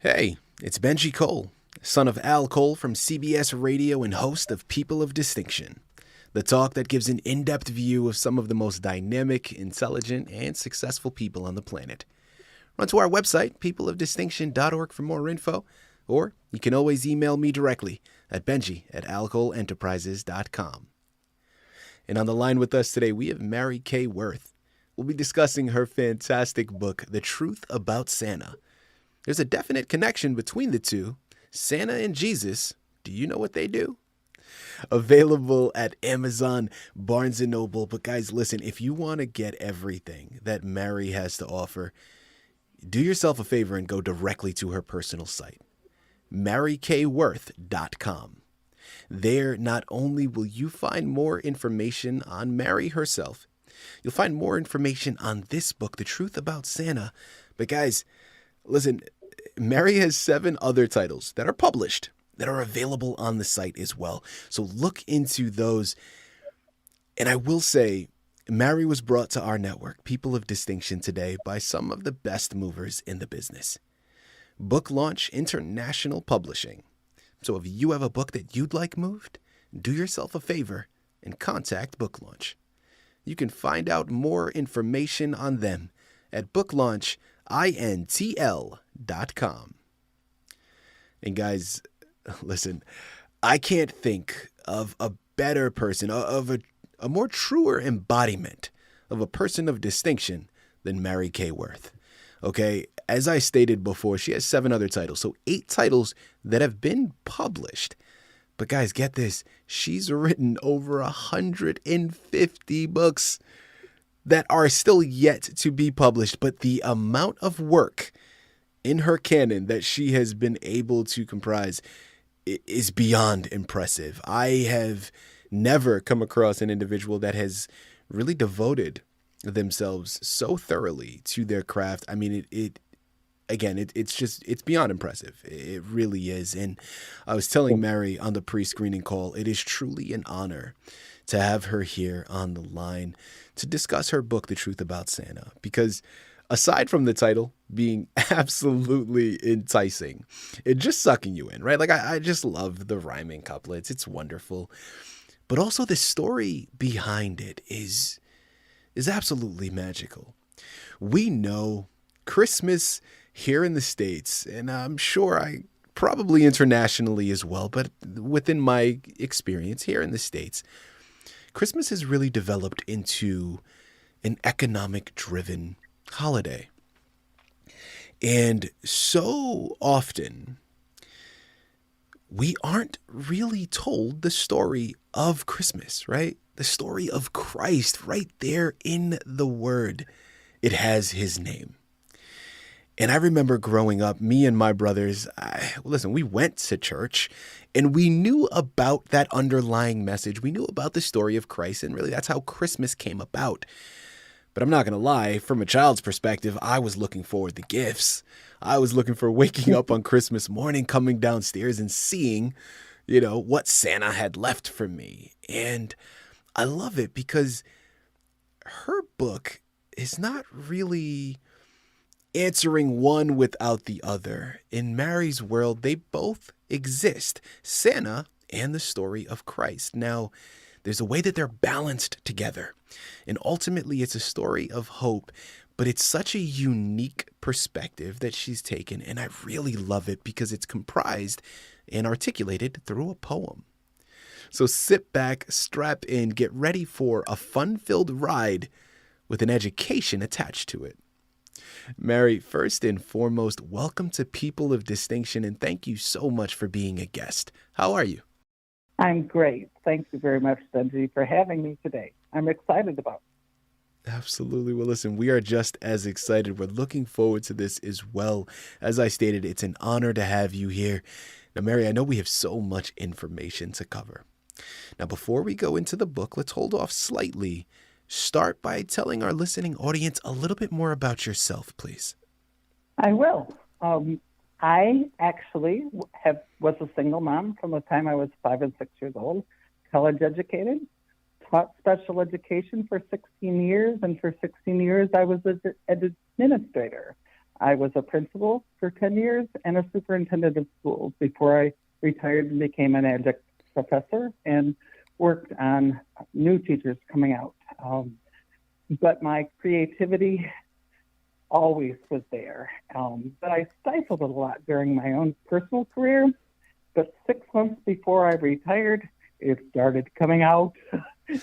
Hey, it's Benji Cole, son of Al Cole from CBS Radio and host of People of Distinction, the talk that gives an in-depth view of some of the most dynamic, intelligent, and successful people on the planet. Run to our website, peopleofdistinction.org for more info, or you can always email me directly at benji@alcoleenterprises.com. And on the line with us today, we have Mary Kay Worth. We'll be discussing her fantastic book, The Truth About Santa. There's a definite connection between the two. Santa and Jesus, do you know what they do? Available at Amazon, Barnes & Noble. But guys, listen, if you want to get everything that Mary has to offer, do yourself a favor and go directly to her personal site, marykworth.com. There, not only will you find more information on Mary herself, you'll find more information on this book, The Truth About Santa. But guys, listen, Mary has 7 other titles that are published that are available on the site as well. So look into those. And I will say, Mary was brought to our network, People of Distinction, today by some of the best movers in the business. Book Launch International Publishing. So if you have a book that you'd like moved, do yourself a favor and contact Book Launch. You can find out more information on them at booklaunchintl.com. And guys, listen, I can't think of a better person, of a more truer embodiment of a person of distinction than Mary Kay Worth. Okay, as I stated before, she has 7 other titles, so 8 titles that have been published. But guys, get this, she's written over 150 books that are still yet to be published, but the amount of work in her canon that she has been able to comprise is beyond impressive. I have never come across an individual that has really devoted themselves so thoroughly to their craft. I mean, it's beyond impressive. It really is. And I was telling Mary on the pre-screening call, it is truly an honor to have her here on the line to discuss her book, The Truth About Santa, because aside from the title being absolutely enticing, it's just sucking you in, right? Like I just love the rhyming couplets. It's wonderful. But also the story behind it is absolutely magical. We know Christmas here in the States, and I'm sure probably internationally as well, but within my experience here in the States, Christmas has really developed into an economic-driven holiday. And so often, we aren't really told the story of Christmas, right? The story of Christ right there in the Word. It has His name. And I remember growing up, me and my brothers, we went to church and we knew about that underlying message. We knew about the story of Christ, and really that's how Christmas came about. But I'm not going to lie, from a child's perspective, I was looking forward to gifts. I was looking for waking up on Christmas morning, coming downstairs and seeing, what Santa had left for me. And I love it because her book is not really answering one without the other. In Mary's world, they both exist, Santa and the story of Christ. Now, there's a way that they're balanced together. And ultimately, it's a story of hope, but it's such a unique perspective that she's taken, and I really love it because it's comprised and articulated through a poem. So sit back, strap in, get ready for a fun-filled ride with an education attached to it. Mary, first and foremost, welcome to People of Distinction, and thank you so much for being a guest. How are you? I'm great. Thank you very much, Benji, for having me today. I'm excited about it. Absolutely. Well, listen, we are just as excited. We're looking forward to this as well. As I stated, it's an honor to have you here. Now, Mary, I know we have so much information to cover. Now, before we go into the book, let's hold off slightly. Start by telling our listening audience a little bit more about yourself, please. I will. I actually was a single mom from the time I was 5 and 6 years old, college educated, taught special education for 16 years, and for 16 years I was an administrator. I was a principal for 10 years and a superintendent of schools before I retired and became an adjunct professor and worked on new teachers coming out. But my creativity always was there. But I stifled it a lot during my own personal career. But 6 months before I retired, it started coming out.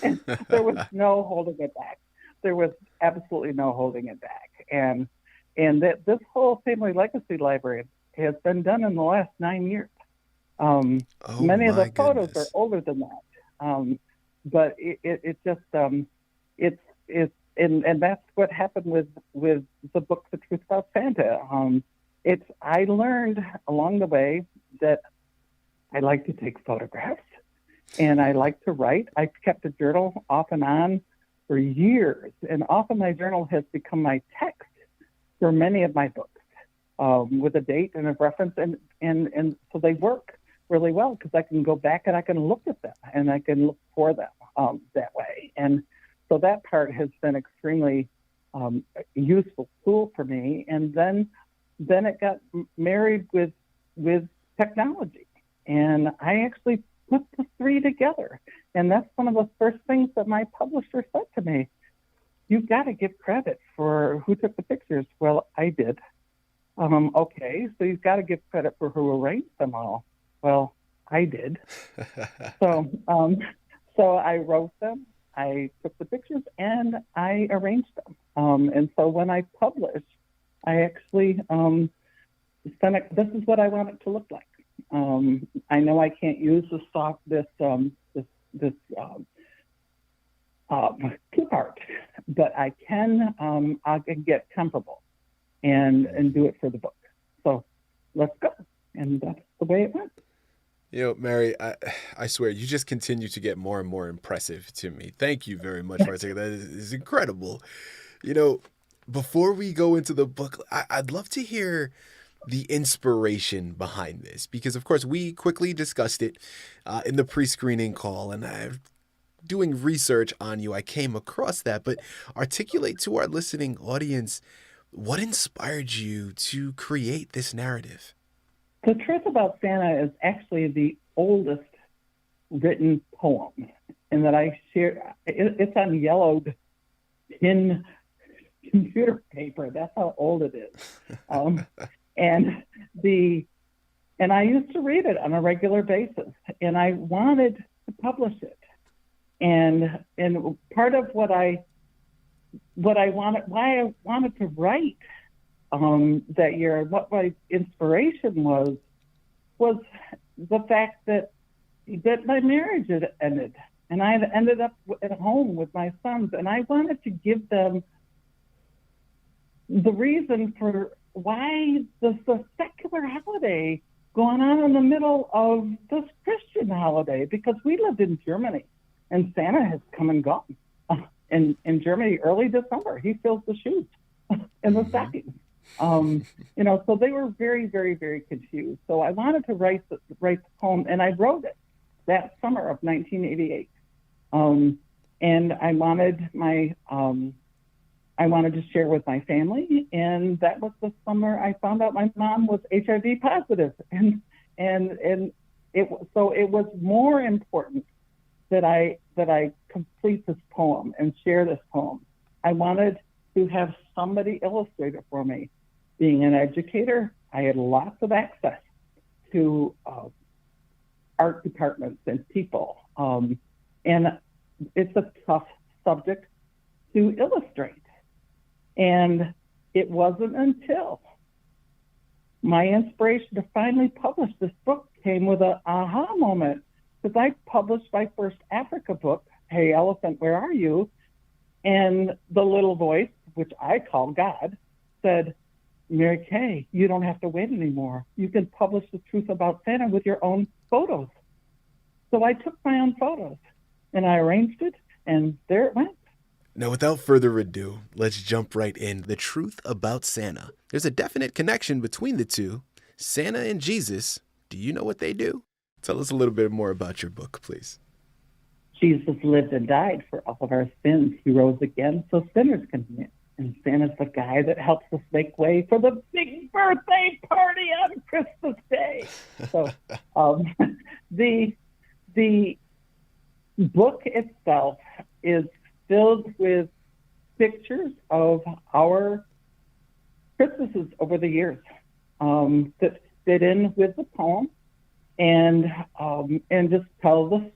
And there was no holding it back. There was absolutely no holding it back. And that this whole family legacy library has been done in the last 9 years. Many of the photos are older than that. But it just, and that's what happened with the book, The Truth About Santa. I learned along the way that I like to take photographs and I like to write. I've kept a journal off and on for years, and often my journal has become my text for many of my books, with a date and a reference, and so they work really well because I can go back and I can look at them and I can look for them that way. And so that part has been extremely useful tool for me. And then it got married with technology, and I actually put the three together. And that's one of the first things that my publisher said to me: "You've got to give credit for who took the pictures." Well, I did. Okay, so you've got to give credit for who arranged them all. Well, I did. So I wrote them, I took the pictures, and I arranged them. And so when I published, I actually sent it. This is what I want it to look like. I know I can't use this clip art, but I can get comparable and do it for the book. So let's go. And that's the way it went. You know, Mary, I swear, you just continue to get more and more impressive to me. Thank you very much for saying that. Is incredible. You know, before we go into the book, I'd love to hear the inspiration behind this, because, of course, we quickly discussed it in the pre-screening call, and doing research on you, I came across that. But articulate to our listening audience, what inspired you to create this narrative? The Truth About Santa is actually the oldest written poem, and that I share. It's on yellowed tin computer paper. That's how old it is. And I used to read it on a regular basis, and I wanted to publish it. And part of why I wanted to write that year, and what my inspiration was the fact that my marriage had ended, and I had ended up at home with my sons, and I wanted to give them the reason for why this a secular holiday going on in the middle of this Christian holiday, because we lived in Germany, and Santa has come and gone. In Germany, early December, he fills the shoes and the stockings. So they were very, very, very confused. So I wanted to write the poem, and I wrote it that summer of 1988. And I wanted to share with my family, and that was the summer I found out my mom was HIV positive, and it was more important that I complete this poem and share this poem. I wanted to have somebody illustrate it for me. Being an educator, I had lots of access to art departments and people, and it's a tough subject to illustrate. And it wasn't until my inspiration to finally publish this book came with an aha moment, because I published my first Africa book, Hey Elephant, Where Are You? And the little voice, which I call God, said, Mary Kay, you don't have to wait anymore. You can publish The Truth About Santa with your own photos. So I took my own photos and I arranged it, and there it went. Now, without further ado, let's jump right in. The Truth About Santa. There's a definite connection between the two. Santa and Jesus, do you know what they do? Tell us a little bit more about your book, please. Jesus lived and died for all of our sins. He rose again so sinners can And Santa's the guy that helps us make way for the big birthday party on Christmas Day. So the book itself is filled with pictures of our Christmases over the years that fit in with the poem, and just tell the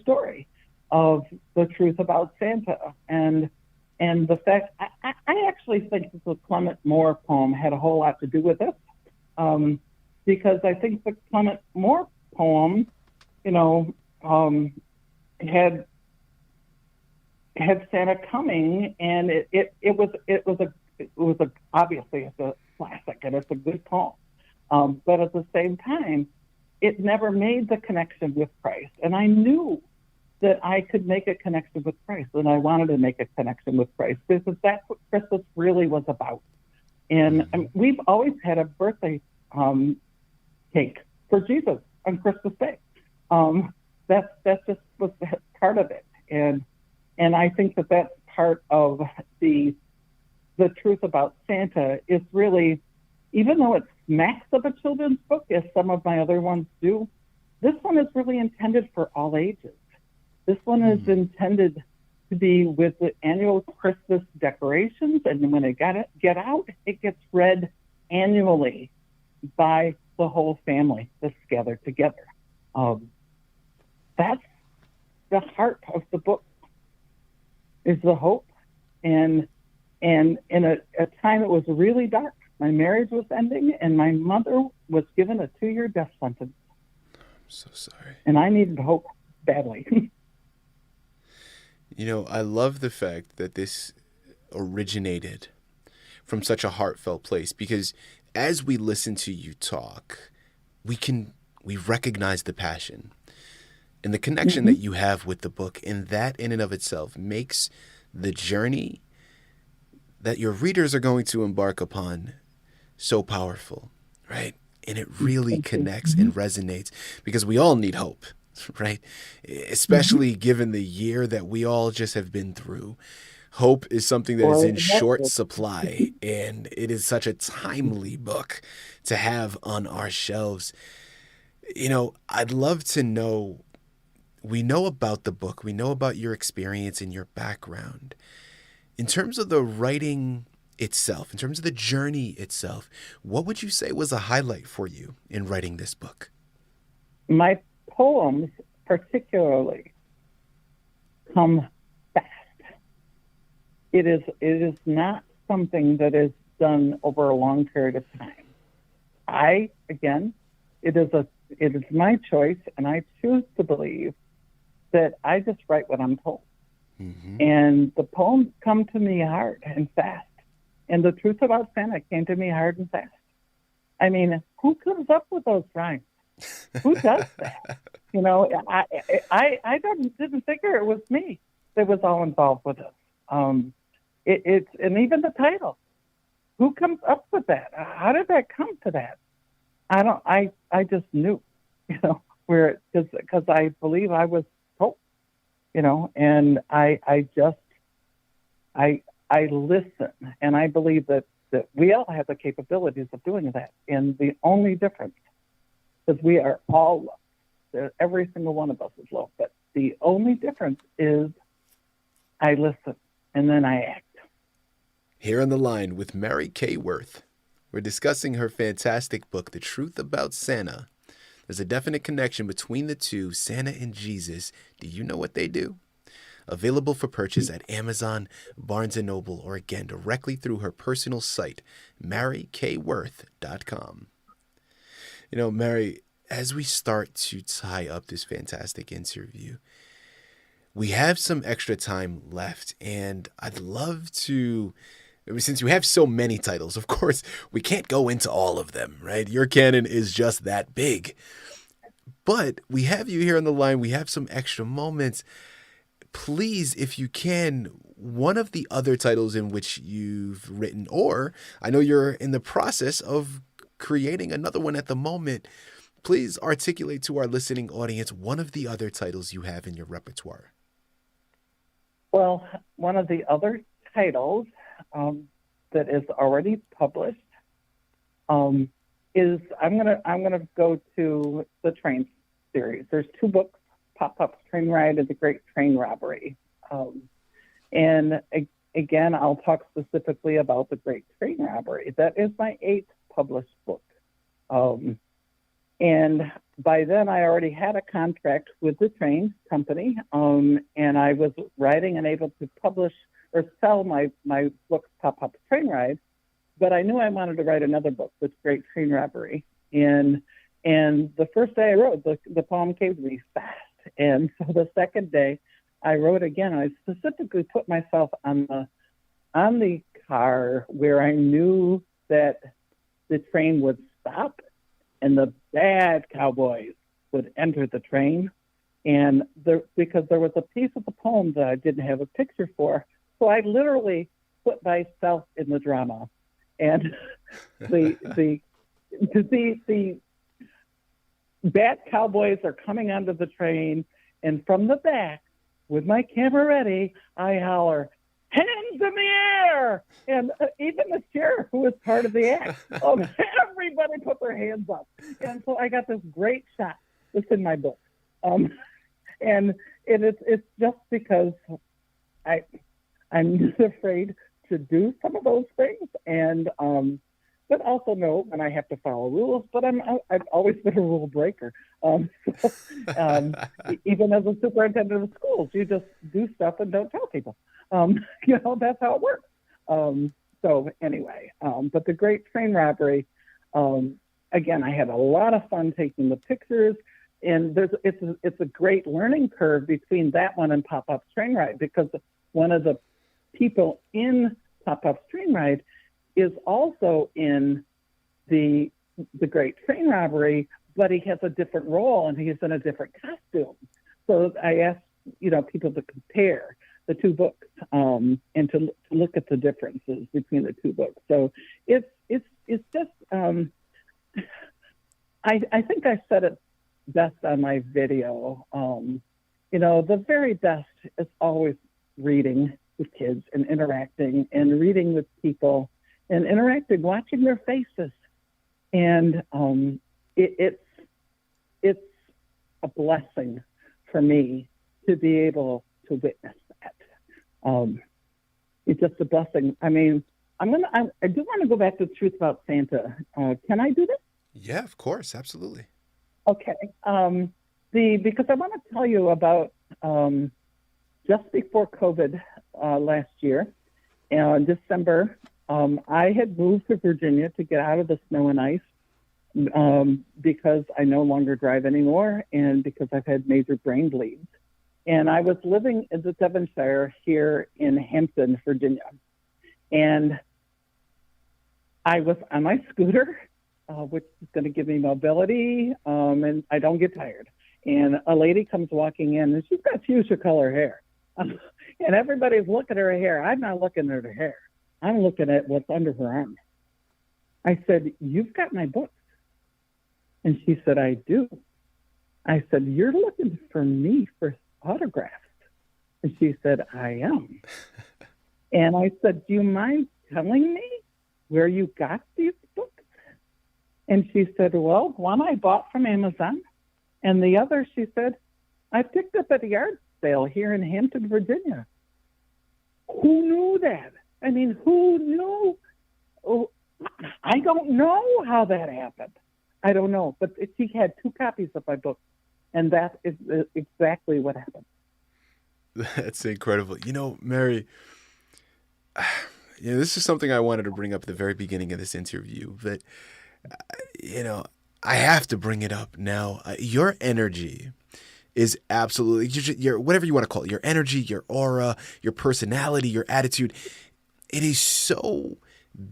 story of the truth about Santa, and the fact I actually think that the Clement Moore poem had a whole lot to do with it, because I think the Clement Moore poem, had Santa coming, and it was obviously it's a classic and it's a good poem, but at the same time, it never made the connection with Christ, and I knew that I could make a connection with Christ, and I wanted to make a connection with Christ because that's what Christmas really was about. And we've always had a birthday cake for Jesus on Christmas Day. That's just was part of it, and I think that that's part of the truth about Santa is really, even though it smacks of a children's book, as some of my other ones do, this one is really intended for all ages. This one is intended to be with the annual Christmas decorations, and when it get out, it gets read annually by the whole family that's gathered together. That's the heart of the book, is the hope. And in a time it was really dark. My marriage was ending, and my mother was given a 2-year death sentence. I'm so sorry. And I needed hope badly. I love the fact that this originated from such a heartfelt place, because as we listen to you talk, we recognize the passion and the connection that you have with the book, and that in and of itself makes the journey that your readers are going to embark upon so powerful, right? And it really connects and resonates, because we all need hope, right? Especially given the year that we all just have been through. Hope is something that is in short supply, and it is such a timely book to have on our shelves. I'd love to know, we know about the book, we know about your experience and your background. In terms of the writing itself, in terms of the journey itself, what would you say was a highlight for you in writing this book? My poems particularly come fast. It is not something that is done over a long period of time. It is my choice, and I choose to believe that I just write what I'm told. And the poems come to me hard and fast. And the truth about Santa came to me hard and fast. I mean, who comes up with those rhymes? Who does that? I didn't figure it was me that was all involved with this. And even the title. Who comes up with that? How did that come to that? I just knew, because I believe I was told, and I listen, and I believe that we all have the capabilities of doing that. And the only difference, because we are all loved, every single one of us is loved, but the only difference is I listen and then I act. Here on the line with Mary K. Worth, we're discussing her fantastic book, The Truth About Santa. There's a definite connection between the two, Santa and Jesus. Do you know what they do? Available for purchase at Amazon, Barnes & Noble, or again, directly through her personal site, marykworth.com. Mary, as we start to tie up this fantastic interview, we have some extra time left, and I'd love to, since you have so many titles, of course, we can't go into all of them, right? Your canon is just that big. But we have you here on the line. We have some extra moments. Please, if you can, one of the other titles in which you've written, or I know you're in the process of creating another one at the moment, please articulate to our listening audience one of the other titles you have in your repertoire. Well, one of the other titles that is already published is I'm gonna go to the train series. There's 2 books: Pop-Up's Train Ride and The Great Train Robbery. And again, I'll talk specifically about The Great Train Robbery. That is my 8th published book. And by then, I already had a contract with the train company, and I was writing and able to publish or sell my book, Pop-Up's Train Ride. But I knew I wanted to write another book, The Great Train Robbery. And the first day I wrote, the poem came to me fast. And so the second day, I wrote again. I specifically put myself on the car where I knew that the train would stop and the bad cowboys would enter the train. And because there was a piece of the poem that I didn't have a picture for, so I literally put myself in the drama. And the bad cowboys are coming onto the train, and from the back, with my camera ready, I holler, "Hands in the air!" And even the sheriff, who was part of the act, everybody put their hands up. And so I got this great shot. It's in my book. And it's just because I'm just afraid to do some of those things, and but also know when I have to follow rules. But I've always been a rule breaker. Even as a superintendent of schools, you just do stuff and don't tell people. That's how it works. So anyway, but The Great Train Robbery, again, I had a lot of fun taking the pictures, and it's a great learning curve between that one and Pop-Up's Train Ride, because one of the people in Pop-Up's Train Ride is also in the Great Train Robbery, but he has a different role and he's in a different costume. So I asked, people to compare the 2 books and to look at the differences between the 2 books. So it's just I think I said it best on my video. The very best is always reading with kids and interacting and reading with people and interacting, watching their faces. And it's a blessing for me to be able to witness that. It's just a blessing. I mean, I do want to go back to the truth about Santa. Can I do this? Yeah, of course. Absolutely. Okay. Because I want to tell you about just before COVID last year, in December, I had moved to Virginia to get out of the snow and ice because I no longer drive anymore and because I've had major brain bleeds. And I was living in the Devonshire here in Hampton, Virginia. And I was on my scooter, which is going to give me mobility, and I don't get tired. And a lady comes walking in, and she's got fuchsia color hair. And everybody's looking at her hair. I'm not looking at her hair. I'm looking at what's under her arm. I said, "You've got my books." And she said, "I do." I said, "You're looking for me for autographs." And she said, "I am." And I said, "Do you mind telling me where you got these books?" And she said, "Well, one I bought from Amazon, and the other," she said, "I picked up at a yard sale here in Hampton, Virginia." Who knew that? I mean, who knew? Oh, I don't know how that happened. I don't know. But she had 2 copies of my book, and that is exactly what happened. That's incredible. Mary, this is something I wanted to bring up at the very beginning of this interview, but, I have to bring it up now. Your energy is absolutely, your whatever you want to call it, your energy, your aura, your personality, your attitude. It is so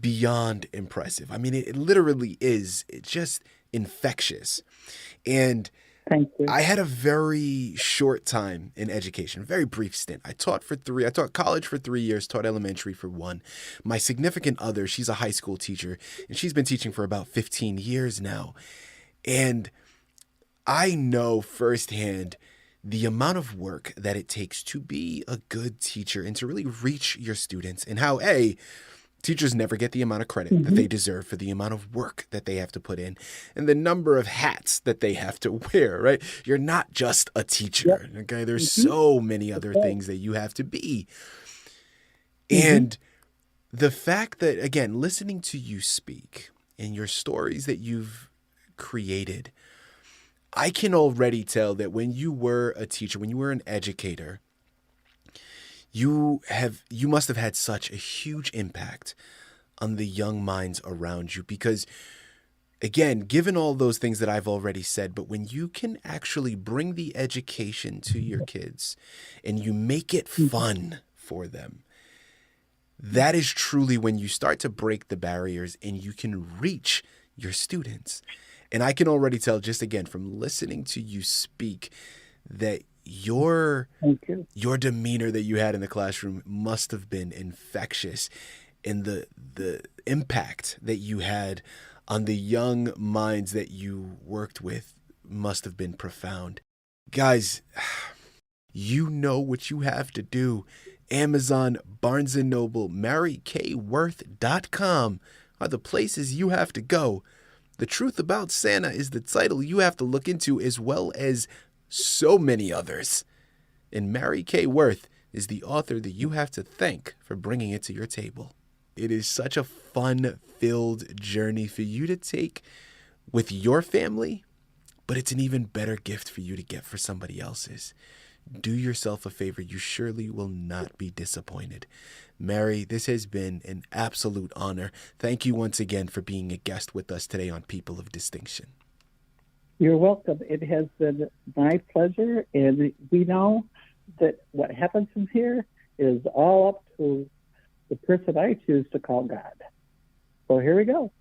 beyond impressive. I mean, it literally is. It's just infectious. And Thank you. I had a very short time in education, very brief stint. I taught college for 3 years, taught elementary for 1. My significant other, she's a high school teacher, and she's been teaching for about 15 years now. And I know firsthand the amount of work that it takes to be a good teacher and to really reach your students, and how, teachers never get the amount of credit that they deserve for the amount of work that they have to put in and the number of hats that they have to wear, right? You're not just a teacher, okay? There's so many other things that you have to be. And the fact that, again, listening to you speak and your stories that you've created, I can already tell that when you were a teacher, when you were an educator, you must have had such a huge impact on the young minds around you, because, again, given all those things that I've already said, but when you can actually bring the education to your kids and you make it fun for them, that is truly when you start to break the barriers and you can reach your students. And I can already tell, just again, from listening to you speak, that your demeanor that you had in the classroom must have been infectious, and the impact that you had on the young minds that you worked with must have been profound. Guys, you know what you have to do. Amazon, Barnes & Noble, MaryKWorth.com are the places you have to go. The Truth About Santa is the title you have to look into, as well as so many others. And Mary K. Worth is the author that you have to thank for bringing it to your table. It is such a fun-filled journey for you to take with your family, but it's an even better gift for you to get for somebody else's. Do yourself a favor. You surely will not be disappointed. Mary, this has been an absolute honor. Thank you once again for being a guest with us today on People of Distinction. You're welcome. It has been my pleasure, and we know that what happens in here is all up to the person I choose to call God. So here we go.